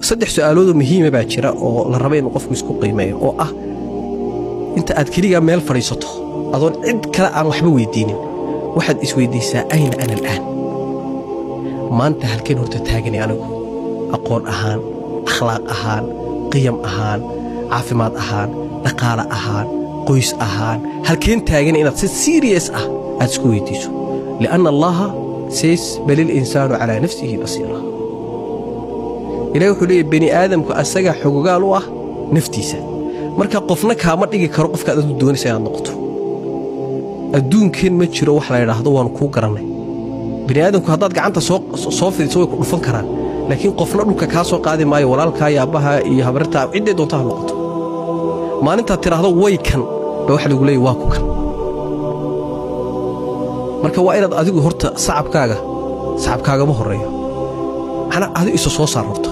saddex su'aalood oo muhiim ah baa jira oo la rabo in qofku isku qiimeeyo oo ah inta aad kaliya meel fadhiisato adoon cid kale aan waxba weydiinin waxaad isweydiisaa ayna ana al'aan maanta halkeen horta taagani anigu aqoon ahaan akhlaaq ahaan qiyam ahaan caafimaad ahaan dhaqaale ahaan qoys ahaan halkeen taagani inaad si serious ah aad isku weydiiso lianna allaha says balil insaanu calaa nafsihi basiira ilaahay wuxuu leeyahay bani aadamku asaga xogogaal u ah naftiisa marka qofna kaama dhigi karo qofka aad doonaysaa inaad noqoto adduunkeen ma jiro wax la yiraahdo waan ku garanay bani aadamku haddaad gacanta soo fidiso way ku dhufan karaan laakiin qofna dhulka ka soo qaadi maayo walaalka iyo abaha iyo habarta cidii doontaa ha noqoto maalinta tiraahdo way kan ba wax lagu leeyahay waa ku kan marka waa inaad adigu horta sacabkaaga ma horeeyo ana adigu isu soo saarto